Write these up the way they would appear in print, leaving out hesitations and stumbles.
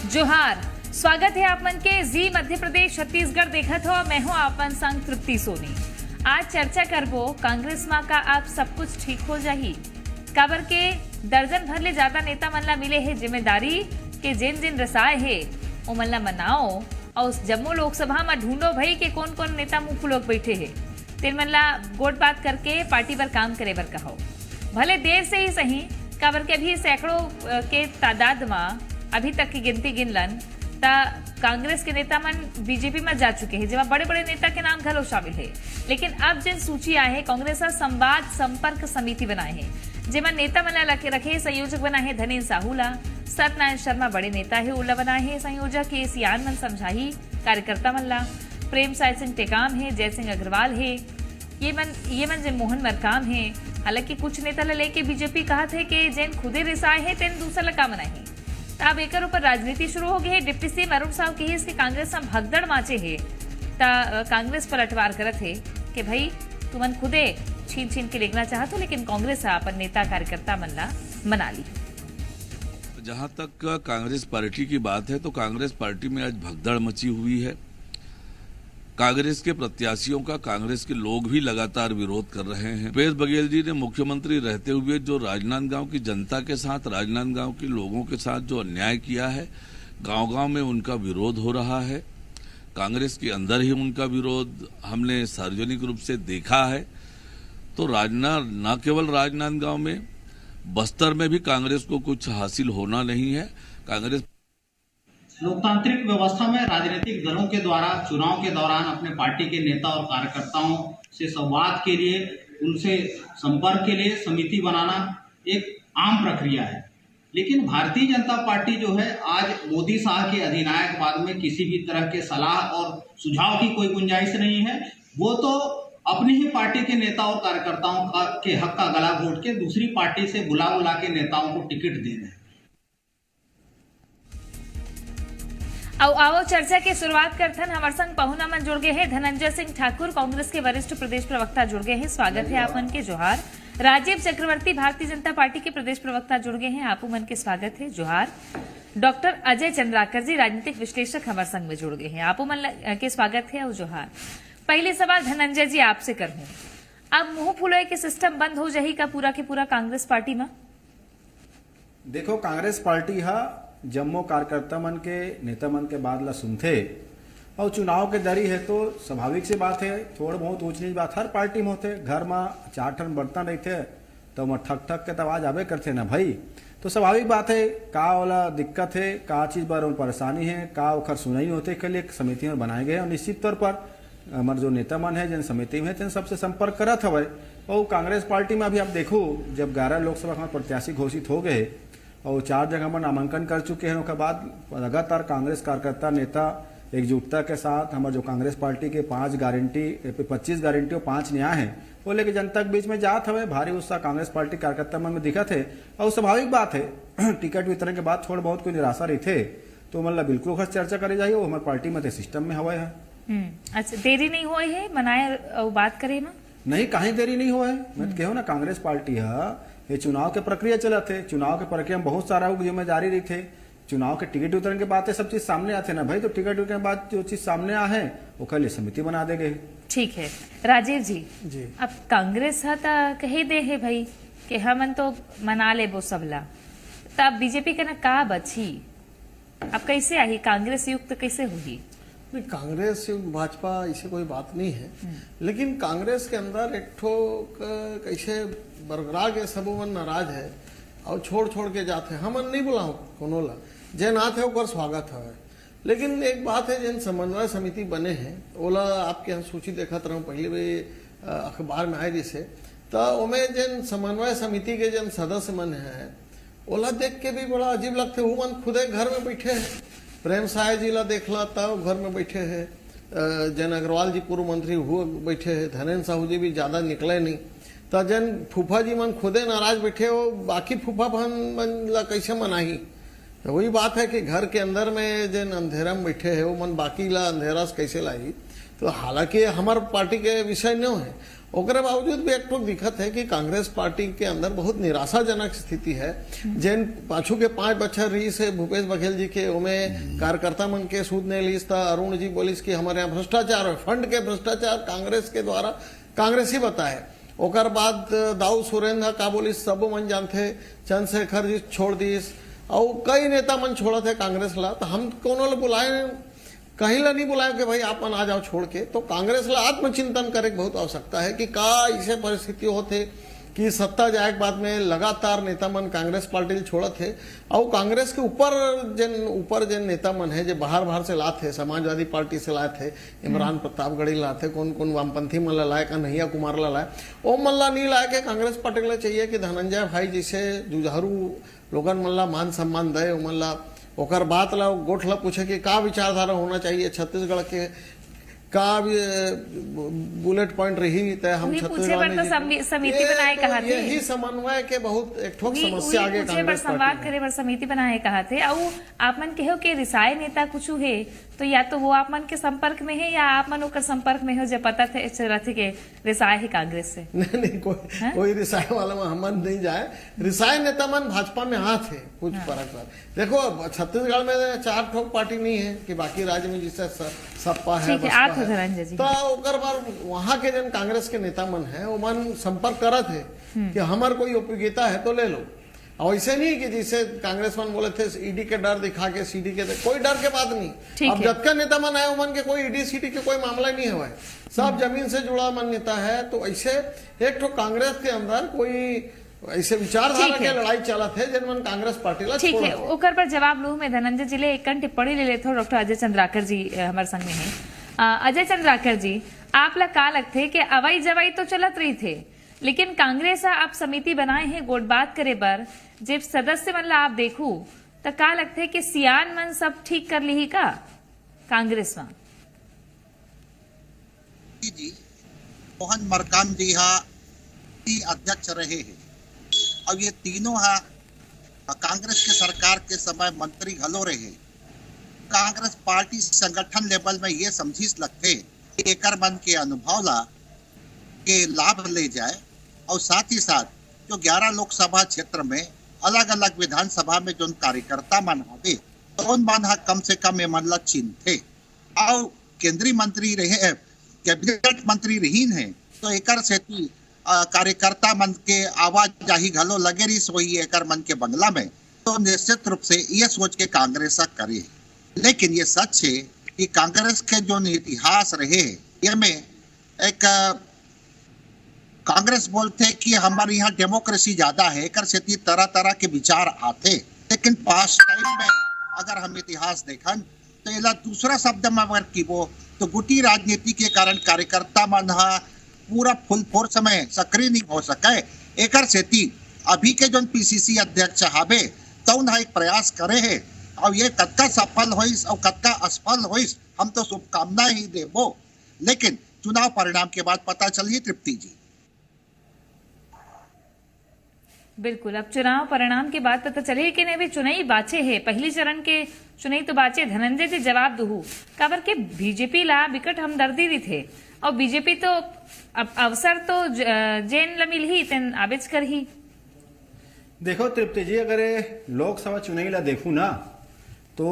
जोहार, स्वागत है आप मन के जी मध्य प्रदेश छत्तीसगढ़ देखत हो। मैं हूं आप मन संग तृप्ति सोनी। आज चर्चा करबो कांग्रेस मां का अब सब कुछ ठीक हो जाही। काबर के दर्जन भर ले ज्यादा नेता मन ला मिले है जिम्मेदारी के जिन जिन रसाए है ओ मन ला मनाओ और उस जम्मू लोकसभा में ढूंढो भाई के कौन कौन नेता मुंह फुलोक बैठे है तेन मन ला गोट बात करके पार्टी पर काम करे बर कहो। भले देर से ही सही, काबर के अभी सैकड़ों के तादाद में अभी तक की गिनती गिनलन ता कांग्रेस के नेता मन बीजेपी में जा चुके हैं, जिसमें बड़े बड़े नेता के नाम घलो शामिल है। लेकिन अब जिन सूची आए है कांग्रेस संवाद संपर्क समिति बनाए हैं, जिसमें नेता मन रखे संयोजक बनाए हैं धनेन्द्र साहू ला, सत्यनारायण शर्मा बड़े नेता है उला बनाए हैं संयोजक, के सियान मन समझाही कार्यकर्ता मन ला, प्रेम साय सिंह टेकाम है, जय सिंह अग्रवाल है, ये मन जिन मोहन मरकाम है। हालांकि कुछ नेता ला लेके बीजेपी कहा थे कि जिन खुदे रिसाए है तेन दूसरा ला का मनाही। अब एक ऊपर राजनीति शुरू हो गई है। डिप्टी सीएम अरुण साहू के इसके कांग्रेस में भगदड़ माचे है ता कांग्रेस पर अटवार करत है कि भाई तुमन खुदे छीन छीन के लेगना चाहत हो, लेकिन कांग्रेस अपन नेता कार्यकर्ता मन ला मना ली। जहां तक कांग्रेस पार्टी की बात है तो कांग्रेस पार्टी में आज भगदड़ मची हुई है। कांग्रेस के प्रत्याशियों का कांग्रेस के लोग भी लगातार विरोध कर रहे हैं। भूपेश बघेल जी ने मुख्यमंत्री रहते हुए जो राजनांदगांव की जनता के साथ, राजनांदगांव के लोगों के साथ जो अन्याय किया है, गांव-गांव में उनका विरोध हो रहा है। कांग्रेस के अंदर ही उनका विरोध हमने सार्वजनिक रूप से देखा है। तो न केवल राजनांदगांव में, बस्तर में भी कांग्रेस को कुछ हासिल होना नहीं है। कांग्रेस लोकतांत्रिक व्यवस्था में राजनीतिक दलों के द्वारा चुनाव के दौरान अपने पार्टी के नेता और कार्यकर्ताओं से संवाद के लिए, उनसे संपर्क के लिए समिति बनाना एक आम प्रक्रिया है। लेकिन भारतीय जनता पार्टी जो है आज मोदी साहब के अधिनायकवाद में किसी भी तरह के सलाह और सुझाव की कोई गुंजाइश नहीं है। वो तो अपनी ही पार्टी के नेता और कार्यकर्ताओं के हक का गला घोट के दूसरी पार्टी से बुला के नेताओं को टिकट दे रहे हैं। आओ चर्चा की शुरुआत करथन। हमारे संग पहुना मन जुड़ गए हैं धनंजय सिंह ठाकुर, कांग्रेस के वरिष्ठ प्रदेश प्रवक्ता जुड़ गए हैं, स्वागत है आप मन के। जोहार। राजीव चक्रवर्ती भारतीय जनता पार्टी के प्रदेश प्रवक्ता जुड़ गए हैं, आपू मन के स्वागत है। जोहार। डॉक्टर अजय चंद्राकर जी राजनीतिक विश्लेषक हमारे संग में जुड़ गए हैं, आपू मन के स्वागत है और जोहार। पहले सवाल धनंजय जी आपसे करूं, अब मुंह फुलोए के सिस्टम बंद हो जाही का पूरा के पूरा कांग्रेस पार्टी में? देखो, कांग्रेस पार्टी हा जम्मो कार्यकर्ता मन के नेता मन के बाद ला सुनथे और चुनाव के दरी है तो स्वाभाविक सी बात है, थोड़ा बहुत ऊंच नीच बात हर पार्टी में होते। घर में 4 ठन बर्तन रहते तो मैं ठक ठक के तो आवाज आवे करते ना भाई, तो स्वाभाविक बात है का वाला दिक्कत है, का चीज पर परेशानी है, का ओखर सुनाई होते के लिए एक समिति में बनाए गए और निश्चित तौर पर हमारे जो नेता मन है जिन समिति में है सबसे संपर्क करत हवे। और कांग्रेस पार्टी में अभी आप देखो, जब 11 लोकसभा में प्रत्याशी घोषित हो गए और 4 जगह में नामांकन कर चुके हैं, उसके बाद लगातार कांग्रेस कार्यकर्ता नेता एकजुटता के साथ हमारे जो कांग्रेस पार्टी के 25 गारंटी और 5 न्याय है वो लेके जनता के बीच में जात हवे। भारी उत्साह कांग्रेस पार्टी कार्यकर्ता मन में दिखत है और स्वाभाविक बात है टिकट वितरण के बाद थोड़ा बहुत कोई निराशा रही थे तो मतलब बिल्कुल खस चर्चा करी जाए, वो हमारे पार्टी में सिस्टम में हवा है। अच्छा, देरी नहीं हुई है मनाए बात करे में? नहीं, कहीं देरी नहीं हुआ है। मैं तो कहूँ ना, कांग्रेस पार्टी है ये चुनाव के प्रक्रिया चला थे, चुनाव के प्रक्रिया में बहुत सारा जिम्मेदारी रही थे। चुनाव के टिकट वितरण के बाद सब चीज सामने आते ना भाई, तो टिकट वितरण के बाद जो चीज सामने आ है वो कल समिति बना देंगे। ठीक है राजीव जी, अब कांग्रेस कहे दे है भाई कि हमन तो मना ले वो सबला, तब बीजेपी के ना का बची, अब कैसे आई कांग्रेस युक्त कैसे होगी? नहीं, कांग्रेस भाजपा ऐसी कोई बात नहीं है, लेकिन कांग्रेस के अंदर एक ठो कैसे बरकरार के सब मन नाराज है और छोड़ छोड़ के जाते हैं। हमन नहीं बुलाओ कोनो ला, जैन आते है ओकर स्वागत है। लेकिन एक बात है, जिन समन्वय समिति बने हैं ओला आपके यहाँ सूची देखत रहूं, पहले भी अखबार में आए जैसे, तो उमें जिन समन्वय समिति के जिन सदस्य मन है ओला देख के भी बड़ा अजीब लगते। वो मन खुदे घर में बैठे हैं, प्रेम साय जी ला देखला तब घर में बैठे हैं, जन अग्रवाल जी पूर्व मंत्री हुए बैठे हैं, धनेन्द्र साहू जी भी ज्यादा निकले नहीं, तो जन फूफा जी मन खुदे नाराज बैठे हो, बाकी फूफा बहन मन ला कैसे मनाही? तो वही बात है कि घर के अंदर में जन अंधेरा में बैठे है वो मन बाकी ला अंधेरा से कैसे लाई? तो हालांकि हमार पार्टी के विषय नहीं है, ओकरे बावजूद भी एक ठो दिक्कत है कि कांग्रेस पार्टी के अंदर बहुत निराशाजनक स्थिति है। जैन पाछू के 5 बच्चर रही से भूपेश बघेल जी के उमे कार्यकर्ता मन के सूद ने लीस था, अरुण जी बोलिस कि हमारे यहाँ भ्रष्टाचार है, फंड के भ्रष्टाचार कांग्रेस के द्वारा कांग्रेस ही बताए। ओकर बाद दाऊ सुरेंद्र का बोलिस सब मन जानते, चंद्रशेखर जी छोड़ दीस और कई नेता मन छोड़ा थे कांग्रेस ला। तो हम कोनो ले बुलाए, कहीं ला नहीं बुलाया कि भाई आप मन आ जाओ छोड़ के। तो कांग्रेस ला आत्मचिंतन करे की बहुत आवश्यकता है कि का ऐसे परिस्थिति होते कि सत्ता जाए के बाद में लगातार नेता मन कांग्रेस पार्टी छोड़त है और कांग्रेस के ऊपर जिन नेता मन है जो बाहर से लाते, समाजवादी पार्टी से लाए थे, इमरान प्रतापगढ़ी लाते, कौन कौन वामपंथी मन ला लाए, कन्हैया कुमार ला लाए, ओ मन ला नहीं लाए के कांग्रेस पार्टी ला चाहिए कि धनंजय भाई जैसे जुझारू लोगन मन ला मान सम्मान दे। मन ला ओकर बात ला गोठ ला पूछे कि का विचारधारा होना चाहिए छत्तीसगढ़ के, का बुलेट पॉइंट रही तो हम छत्तीसगढ़ समिति बनाए कहा थे, यही समन्वय के बहुत एक ठोक समस्या आगे कांग्रेस संवाद करे बर समिति बनाए कहा थे। और आप मन कहो कि रिसाए नेता कुछ है तो या तो वो आप मन के संपर्क में है या आप मन ओकर संपर्क में हो जो पता थे रथे के रिसाए है कांग्रेस से। नहीं कोई रिसाए वाला में हम नहीं जाए। रिसाए नेता मन भाजपा में हाथ है कुछ फर्क पर। देखो छत्तीसगढ़ में 4 ठोक पार्टी नहीं है कि बाकी राज्य में जिससे सपा है, तो ओकर बार वहां के जन कांग्रेस के नेता मन है वो मन संपर्क करत है कि हमार कोई उपयोगिता है तो ले लो। और ऐसे नहीं कि जिसे कांग्रेस मन बोले थे ईडी के डर दिखा के सीडी के, कोई डर के बात नहीं। अब जब का नेता मन आए मन के कोई ईडी सीडी के कोई मामला नहीं हुआ है, सब जमीन से जुड़ा मन नेता है। तो ऐसे एक तो कांग्रेस के अंदर कोई ऐसे विचारधारा के लड़ाई चलत है जिन मन कांग्रेस पार्टी ला। ठीक है, ओकर पर जवाब लू में धनंजय जिले एक टिप्पणी ले लेते हो। डॉक्टर अजय चंद्राकर जी हमारे संग में है। अजय चंद्राकर जी, आप ला का लगते कि अवाई जवाई तो चलत रही थे, लेकिन कांग्रेस आप समिति बनाए हैं गोट बात करे बर, जब सदस्य मन ला आप देखू तो का लगते है कि सियान मन सब ठीक कर ली ही का कांग्रेस में? जी मोहन मरकाम जी अध्यक्ष रहे हैं और ये तीनों कांग्रेस के सरकार के समय मंत्री घलो रहे। कांग्रेस पार्टी संगठन लेवल में ये समझिस लगते कि एकर मन के अनुभव ला के लाभ ले जाए और साथ ही साथ जो 11 लोकसभा क्षेत्र में अलग अलग विधानसभा में जो कार्यकर्ता मन आवे तो उन मन कम से कम ये मन ला चिन्हते और केंद्रीय मंत्री रहे, कैबिनेट मंत्री रहीन है तो एकर सेती कार्यकर्ता मन के आवाज जाही घलो लगे रही सोई एकर मन के बंगला में। तो निश्चित रूप से ये सोच के कांग्रेस करे, लेकिन ये सच है कि कांग्रेस के जो इतिहास रहे ये में एक कांग्रेस बोलते कि हमारे यहाँ डेमोक्रेसी ज्यादा है, एकर सेती तरह तरह के विचार आते। लेकिन पास्ट टाइम में अगर हम इतिहास देखन तो एला दूसरा शब्द में अगर कीबो तो गुटी राजनीति के कारण कार्यकर्ता मन पूरा फुल फोर्स में सक्रिय नहीं हो सके। एकर सेती अभी के जो पीसीसी अध्यक्ष हावे तो एक प्रयास करे है और ये कत्का सफल होइस और कत्का असफल होइस हम तो शुभकामना ही देबो, लेकिन चुनाव परिणाम के बाद पता चलिए। तृप्ति जी बिल्कुल, अब चुनाव परिणाम के बाद पता चले कि नहीं भी चुनाई बाचे है, पहली चरण के चुनाई तो बाचे। धनंजय जी जवाब दू काबर के बीजेपी ला विकट हमदर्दी दी थे और बीजेपी तो अब अवसर तो जैन ला मिल ही तेन आबेज कर ही। देखो तृप्ति जी, अगर लोकसभा चुनाई ला देखू ना तो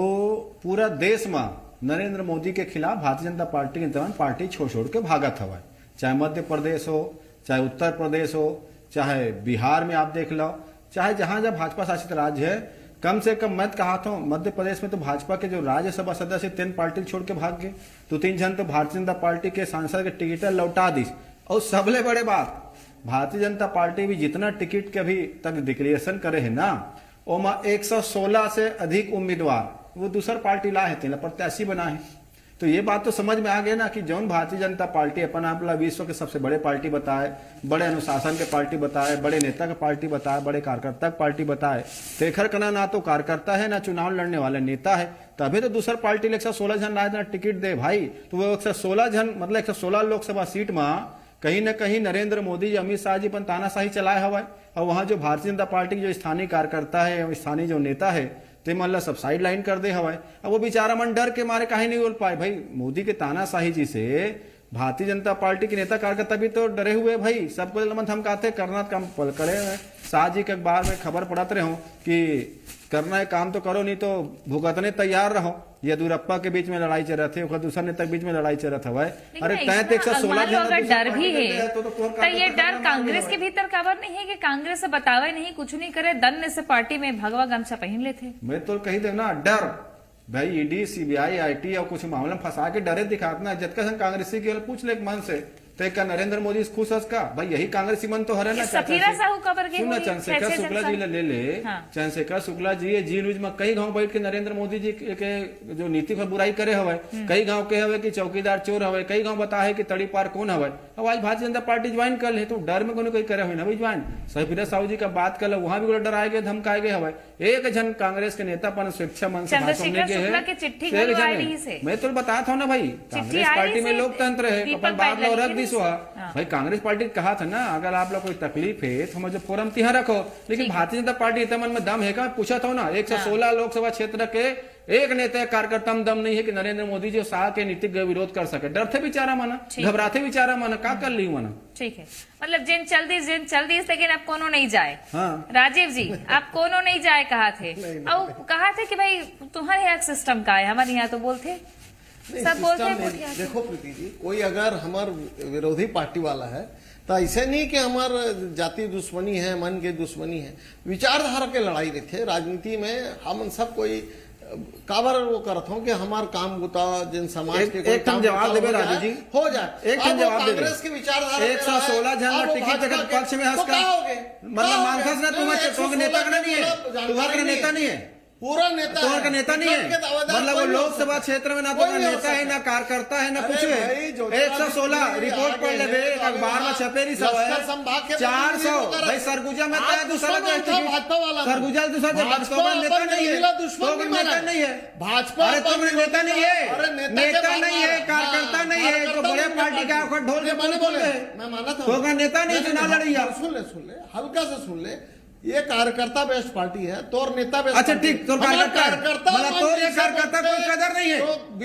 पूरा देश में नरेंद्र मोदी के खिलाफ भारतीय जनता पार्टी के तमाम पार्टी छोड़ के भागत हवा, चाहे मध्य प्रदेश हो, चाहे उत्तर प्रदेश हो, चाहे बिहार में आप देख लो, चाहे जहां जहां भाजपा शासित राज्य है। कम से कम मैं कहा था मध्य प्रदेश में तो भाजपा के जो राज्यसभा सदस्य 3 पार्टी छोड़ के भाग गए, 2-3 जन तो भारतीय जनता पार्टी के सांसद के टिकट लौटा दी। और सबले बड़े बात, भारतीय जनता पार्टी भी जितना टिकट के अभी तक डिक्लेरेशन करे है ना, ओमा 116 से अधिक उम्मीदवार वो दूसर पार्टी ला है, तेला प्रत्याशी बना है। तो ये बात तो समझ में आ गया ना कि जौन भारतीय जनता पार्टी अपन आप विश्व के सबसे बड़े पार्टी बताए, बड़े अनुशासन के पार्टी बताए, बड़े नेता के पार्टी बताए, बड़े कार्यकर्ता के पार्टी बताए, तेखर कना ना तो कार्यकर्ता है ना चुनाव लड़ने वाले नेता है। तभी तो दूसर पार्टी 116 जन राय टिकट दे भाई, तो वो 116 जन मतलब 116 लोकसभा सीट में कहीं न कहीं नरेंद्र मोदी जी, अमित शाह जी अपन तानाशाही चलाए हवा। और वहां जो भारतीय जनता पार्टी के जो स्थानीय कार्यकर्ता है, स्थानीय जो नेता है, ते मन ला सब साइड लाइन कर दे हवाए। अब वो बेचारा मन डर के मारे काहे नहीं बोल पाए। भाई मोदी के तानाशाही जी से भारतीय जनता पार्टी के नेता कार्यकर्ता भी तो डरे हुए भाई। सबको मन हम कहते करना काम करे हैं। शाह जी के अखबार में खबर पढ़ाते रहो कि करना है काम तो करो, नहीं तो भुगतने तैयार रहो। येदियुरप्पा के बीच में लड़ाई चल रहे थे, दूसरा नेता के बीच में लड़ाई चल रहा था। अरे 116 अगर डर भी है तो ये डर कांग्रेस के भीतर काबर नहीं है कि कांग्रेस से बतावे नहीं, कुछ नहीं करे, दन्ने से पार्टी में भगवा गमछा पहन लेते। मैं तो कही दे ना डर भाई ईडी सीबीआई आईटी और कुछ मामला फंसा के डरे दिखातना। जब का कांग्रेसी केवल पूछ ले मन से तो क्या नरेंद्र मोदी खुश का भाई यही कांग्रेसी मन तो हरे ना। सुना चंद्रशेखर शुक्ला जी ले ले चंद्रशेखर शुक्ला जी जेल में कई गांव बैठ के नरेंद्र मोदी जी के जो नीति पर बुराई करे हवे। कई गांव के हवे कि चौकीदार चोर हवे, कई गांव बता है कि तड़ी पार कौन हवे। अब आज भारतीय जनता पार्टी ज्वाइन कर ले तो डर में कोई करे हुए ना भाई ज्वाइन। सफीरा साहू जी का बात कर लो, वहां भी डराए गए धमकाए गए हवे। एक जन कांग्रेस के नेता पर स्वेच्छा मन से मैं तो बताता हूँ ना भाई, कांग्रेस पार्टी में लोकतंत्र है, अपन बात लो रख दी भाई। कांग्रेस पार्टी कहा था ना अगर आप लोग कोई तकलीफ है तो मुझे फोरम तिहा रखो। लेकिन भारतीय जनता पार्टी इतना मन में दम है क्या? पूछा था ना 116 लोकसभा क्षेत्र के एक नेता कार्यकर्ता में दम नहीं है कि नरेंद्र मोदी जी शाह के नीतिक विरोध कर सके। डर थे बेचारा माना, घबराते बेचारा माना, क्या कर ली माना। ठीक है, मतलब जिन चल दी लेकिन अब कोनो नहीं जाए। हाँ। राजीव जी आप कोनो नहीं जाए कहा थे और कहा थे कि भाई तुम्हारे यहाँ सिस्टम का है, हमारे यहाँ तो बोलते सब बोलते हैं। देखो प्रीति जी, कोई अगर हमार विरोधी पार्टी वाला है तो ऐसे नहीं कि हमार जाति दुश्मनी है, मन के दुश्मनी है, विचारधारा के लड़ाई नहीं थे। राजनीति में हम सब कोई काबर वो करत हो कि हमार काम बुता जिन समाज के एक जवाब देवे राजू जी हो जाए। एक जवाब देवे कांग्रेस की विचारधारा 116 जन टिकट के पक्ष में हंस का मतलब मानस ना तुम्हारे नेता का नहीं है, तुम्हारा नेता नहीं है, पूरा नेता का नेता नहीं है। मतलब वो लोकसभा क्षेत्र में ना तो नेता है ना कार्यकर्ता है ना कुछ है। 116 रिपोर्ट पढ़ ले अखबार में छपे नहीं सब है। 400 भाई सरगुजा में दूसरा सरगुजा दूसरा नेता नहीं है, नेता नहीं है भाजपा। अरे तुम नेता नहीं है, नेता नहीं है, कार्यकर्ता नहीं है, तो बड़े पार्टी का ढोल के बोल रहे मैं माना था तो नेता नहीं चुनाव लड़ी। सुन ले हल्का से सुन ले, ये कार्यकर्ता बेस्ट पार्टी है, तोर नेता बेस्ट। अच्छा ठीक, तो कार्यकर्ता मतलब तो ये कार्यकर्ता कोई कदर नहीं है।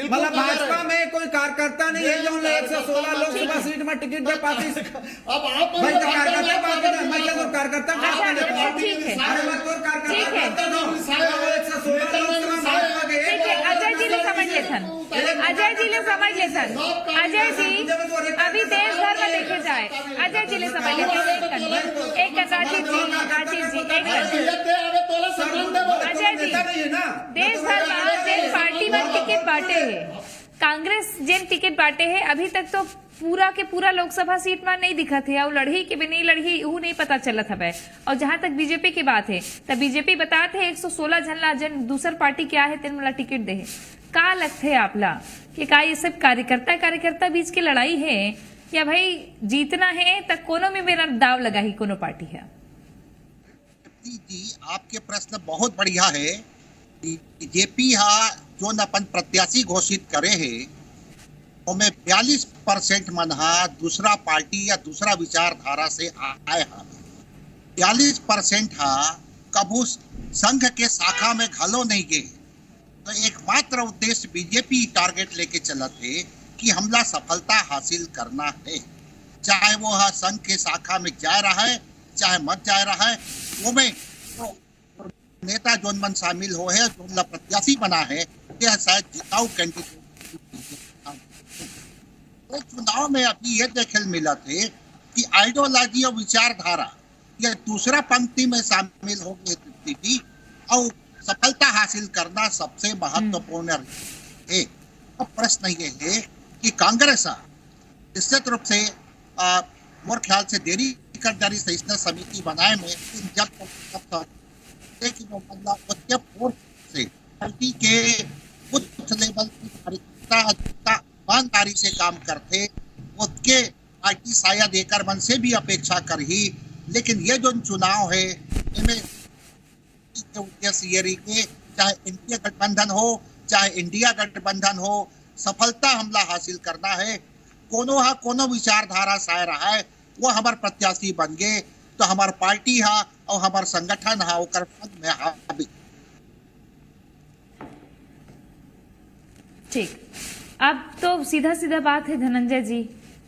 मतलब भाजपा में कोई कार्यकर्ता नहीं है जो 116 लोकसभा सीट में टिकट दे पाती। अब आप भाई तो कार्यकर्ता बात है, मैं क्या तो कार्यकर्ता बात कर लेता हूं। ठीक है, अरे मैं तो कार्यकर्ता नो 116 लोकसभा अजय जी ने समझ लेथन, अजय जी ने समझ लेथन। अजय जी अभी देश भर में देखे जाए, अजय जी ने समझ लेथन। एक राजीव जी अजय जी देश भर में जिन पार्टी में टिकट बांटे है, कांग्रेस जिन टिकट बांटे है अभी तक तो पूरा के पूरा लोकसभा सीट में नहीं दिखा थे और लड़ी कि भी नहीं लड़ी वो नहीं पता चला था भाई। और जहां तक बीजेपी की बात है तब बीजेपी बताते हैं 116 झनला जन दूसर पार्टी क्या है तेन मला टिकट दे का लगते आपला कि का ये सब कार्यकर्ता बीच की लड़ाई है या भाई जीतना है तक कोनो में मेरा दाव लगा ही कोनो पार्टी है। जी आपके प्रश्न बहुत बढ़िया है। बीजेपी जो अपन प्रत्याशी घोषित करे है उनमें 42% मन दूसरा पार्टी या दूसरा विचारधारा से आए हैं। 42% कबू संघ के शाखा में घलो नहीं गए। तो एकमात्र उद्देश्य बीजेपी टारगेट लेके चला थे कि हमला सफलता हासिल करना है, चाहे वो संघ के शाखा में जा रहा है चाहे मत जा रहा है। वो में तो नेता जोन मन शामिल हो है, जो प्रत्याशी बना है, यह शायद जिताऊ कैंडिडेट। तो चुनाव में अभी ये देखे मिला थे कि आइडियोलॉजी और विचारधारा यह दूसरा पंक्ति में शामिल हो गई थी और सफलता हासिल करना सबसे महत्वपूर्ण है। अब प्रश्न ये है कि कांग्रेस निश्चित रूप से मोर ख्याल से देरी कर जारी सहिष्णुता समिति बनाए में जब लेकिन वो मतलब से पार्टी के उच्च लेवल की कार्यकर्ता ईमानदारी से काम करते उसके पार्टी शायद एकर मन से भी अपेक्षा कर ही। लेकिन ये जो चुनाव है इनमें उद्देश्य ये रही कि चाहे इंडिया गठबंधन हो चाहे इंडिया गठबंधन हो, सफलता हमला हासिल करना है। कोनो विचारधारा साय रहा है वो हमार प्रत्याशी बन गए तो हमार पार्टी और हमार संगठन ओकर में ठीक, अब तो सीधा सीधा बात है धनंजय जी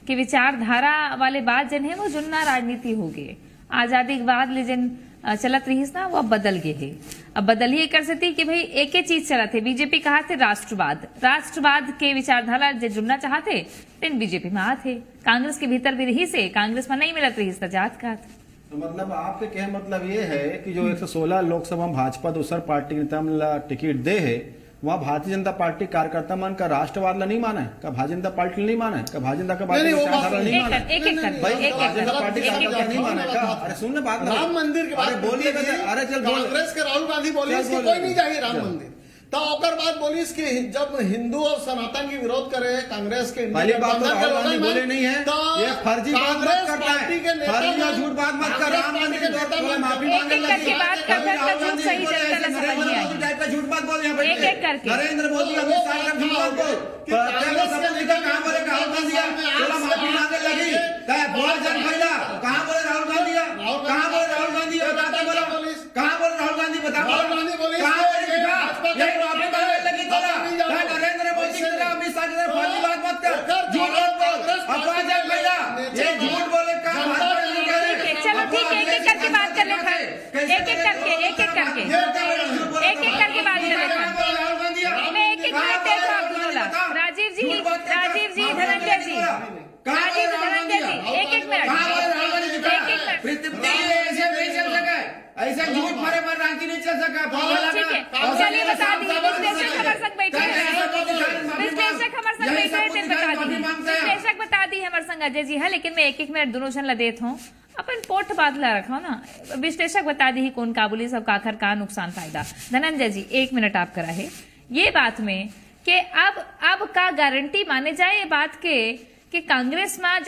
कि विचारधारा वाले बात जन है वो जुन्ना राजनीति हो गए, आजादी के बाद ले जन चलत रही ना वो अब बदल गए है। अब बदल ही कर सकती कि भाई एक ही चीज चला थे, बीजेपी कहा थे राष्ट्रवाद के विचारधारा जो जुड़ना चाहते तेन बीजेपी में आते, कांग्रेस के भीतर भी रही से कांग्रेस में नहीं मिलत रही जात का। तो मतलब आपके कहे मतलब ये है कि जो 116 लोकसभा में भाजपा दूसर पार्टी के नेता टिकट दे है वहाँ भारतीय जनता पार्टी कार्यकर्ता मन का राष्ट्रवाद ला नहीं माना है, का भारतीय जनता पार्टी नहीं माना है, का भारतीय जनता पार्टी नहीं माना है, भाई भारतीय जनता पार्टी कार्यकर्ता नहीं माना है का? अरे सुन ना बात, राम मंदिर के अरे बोलिए, अरे चल कांग्रेस के राहुल गांधी बोली कोई नहीं चाहिए राम मंदिर, तो ओकर बाद बोली कि जब हिंदू और सनातन की विरोध करे कांग्रेस के पहली बात तो राहुल गांधी बोले नहीं है, ये फर्जी बात मत करता है, फर्जी और झूठ बात मत कर, राम मंदिर के तौर पर माफी मांगने लगी, टाइप का झूठ बात बोल, नरेंद्र मोदी अमित शाह का झूठ बात बोल, कहाँ बोले राहुल गांधी माफी मांगने लगी, कहाँ बोले राहुल गांधी, कहाँ बोले राहुल गांधी बताते बोला, कहाँ बोले राहुल गांधी बता, नरेंद्र मोदी अमित शाह की फर्जी बात मत कर, झूठ बोल, अफवाह जब भैया ये झूठ बोले का चलो ठीक है, एक एक करके बात कर लेते हैं, एक एक करके बात कर लेते हैं, मैं एक एक मिनट देता हूँ बोला राजीव जी, धनंजय जी, एक मिनट ऐसा झूठ मारे पर रांची नहीं चल सका। ठीक है, चलिए बता दी विश्लेषक हमारे संग बैठे विश्लेषक बता दी हमारे संग अजय जी है, लेकिन मैं एक एक मिनट दोनों जन ला देता हूँ, अपन पोट बादला रखा ना, विश्लेषक बता दी कौन काबुली सब आखिर का नुकसान फायदा। धनंजय जी 1 मिनट आप करा है ये बात में कि अब का गारंटी माने जाए ये बात के कि कांग्रेस में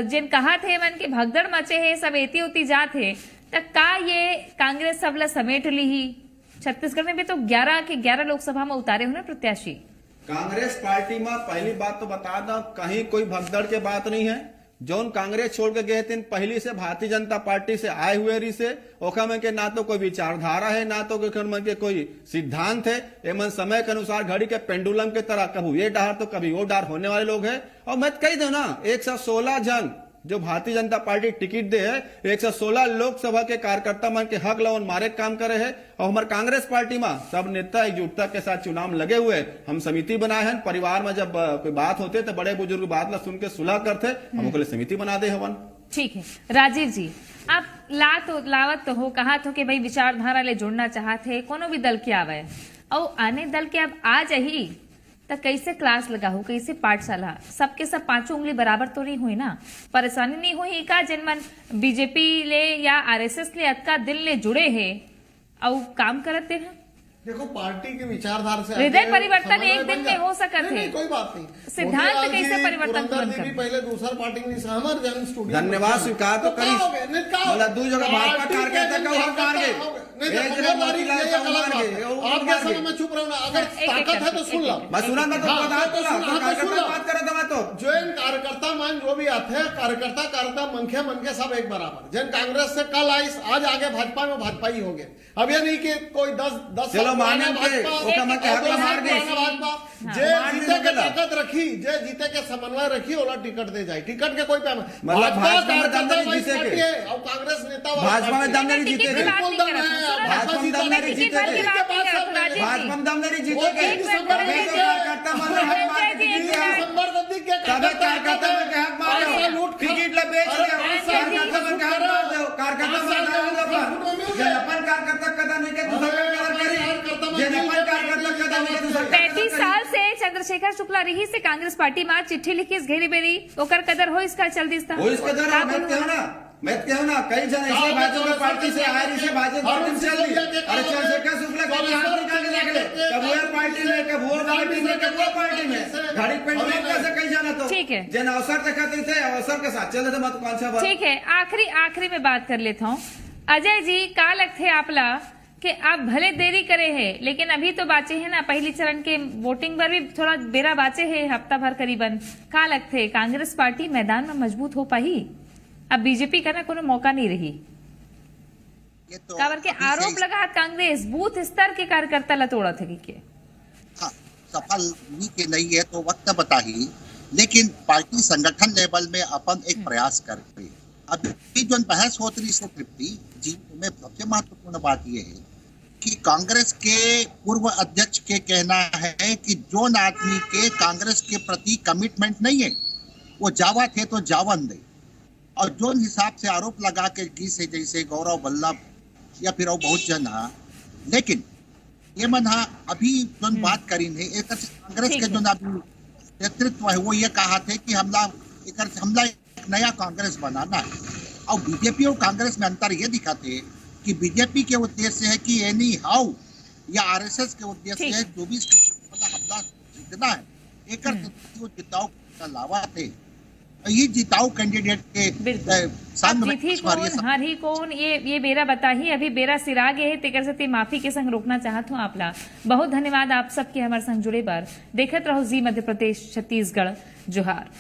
जिन कहा थे मन के भगदड़ मचे है सब एती उती जात है, तक का ये कांग्रेस सबला समेट ली ही? छत्तीसगढ़ में भी तो 11 के 11 लोकसभा में उतारे हुए प्रत्याशी। कांग्रेस पार्टी में पहली बात तो बता दो कहीं कोई भगदड़ के बात नहीं है, जौन कांग्रेस छोड़ के गए थे पहली से भारतीय जनता पार्टी से आए हुए रही से ओखा में के ना तो कोई विचारधारा है ना तो के कोई सिद्धांत है, एमन समय के अनुसार घड़ी के पेंडुलम के तरह कभी ये डार तो कभी वो डार होने वाले लोग हैं। और मैं कही दो ना 116 जन जो भारतीय जनता पार्टी टिकट दे है 116 लोकसभा के कार्यकर्ता मन के हक लवन मारे काम करे है, और हमारे कांग्रेस पार्टी में सब नेता एकजुटता के साथ चुनाव लगे हुए, हम समिति बनाए हैं, परिवार में जब कोई बात होते तो बड़े बुजुर्ग बात ला सुन के सुलह करते, हम ओके समिति बना दे हवन। ठीक है राजीव जी, आप लावत तो हो कहा तो कि भाई विचारधारा ले जुड़ना चाहते कोनो भी दल के आवे और आने दल के अब आ जाही तो कैसे क्लास लगा हो, कैसे पाठशाला, सबके सब पांचों उंगली बराबर तो नहीं हुई ना, परेशानी नहीं हुई का जिनमन बीजेपी ले या आरएसएस ले अतका दिल ले जुड़े है और काम करते हैं। देखो पार्टी के विचारधारा से हृदय परिवर्तन एक दिन में हो सकता है, कोई बात नहीं, सिद्धांत कैसे परिवर्तन पहले दूसरा पार्टी में हमारे जन स्टूडियो धन्यवाद स्वीकार तो करी मतलब दो जगह भाजपा कार्यकर्ता का हम मार गए, आपके समय में चुप रहना, अगर ताकत है तो सुन लो, मैं सुना मैं तो बात कर रहा था, तो जो इन कार्यकर्ता मान जो भी आते हैं कार्यकर्ता मनखे मन के सब एक बराबर, जिन कांग्रेस से कल आई आज आगे भाजपा में भाजपा ही हो गए, अब ये नहीं कि कोई 10 चलो माने जे जीते के ताकत रखी, जे जीते के समन्वय रखी ओला टिकट दे जाए, टिकट के कोई पैमा मतलब भाजपा में दम नहीं जीते के और कांग्रेस नेता भाजपा में दम नहीं जीते के, भाजपा में दम नहीं जीते के, भाजपा में दम नहीं जीते के, कार्यकर्ता मन हक मार के जीते हैं, तबे कार्यकर्ता मन के हक मार दो, टिकट ले बेच दो, कार्यकर्ता मन के हक मार दो, कार्यकर्ता मन का जब अपन कार्यकर्ता कदा नहीं के दूसरा कदर करी, जब अपन कार्यकर्ता कदा नहीं के दूसरा 35 साल से चंद्रशेखर शुक्ला रही से कांग्रेस पार्टी में चिट्ठी लिखी इस घेरी बेरी ओकर कदर हो इसका चल दिस्ता हो इसका कदर मैं कहूं ना कई जन ऐसे भाजपा पार्टी से आए से भाजपा पार्टी से चल दी, अरे चंद्रशेखर शुक्ला का हाथ निकाल के देख ले, कब वो पार्टी में कब वो पार्टी में कब वो पार्टी में घड़ी पेंडुलम कैसे कई जाना, तो ठीक है जन अवसर तक थे अवसर के साथ चल रहे मत कौन सा बात। ठीक है आखिरी में बात कर लेता हूँ, अजय जी का लगते आपला कि आप भले देरी करे है लेकिन अभी तो बाचे है ना, पहली चरण के वोटिंग पर भी थोड़ा बेरा बाचे है, हफ्ता भर करीबन, का लगते कांग्रेस पार्टी मैदान में मजबूत हो पाई? अब बीजेपी का ना कोनो मौका नहीं रही, काबर के आरोप लगा कांग्रेस बूथ स्तर के कार्यकर्ता ला तोड़ा थे के। हाँ सफल नहीं के नहीं है तो वक्त बता ही, लेकिन पार्टी संगठन लेवल में अपन एक प्रयास करते। अभी जो बहस होती से तृप्ति जी में सबसे महत्वपूर्ण बात यह है कि कांग्रेस के पूर्व अध्यक्ष के कहना है कि जो आदमी के कांग्रेस के प्रति कमिटमेंट नहीं है वो जावा थे तो जावन दे, और जो हिसाब से आरोप लगा के गी से जैसे गौरव वल्लभ या फिर बहुत जन, लेकिन ये मन अभी जो बात करी है एक कांग्रेस के जो नेतृत्व है वो ये कहा थे कि हमला एक नया कांग्रेस बनाना है, और बीजेपी और कांग्रेस में अंतर ये दिखाते कि बीजेपी के उद्देश्य है कि एनी हाउ या आरएसएस के उद्देश्य है 24 के हमला जीतना है, एक जिताओ लावा थे ये जिताऊ कैंडिडेट के हर ही कौन ये बेरा बता ही अभी बेरा सिरा गए है तेकर से माफी के संग रोकना चाहत हूँ आपला। बहुत धन्यवाद आप सबके हमारे संग जुड़े बार। देखत रहो जी मध्य प्रदेश छत्तीसगढ़। जोहार।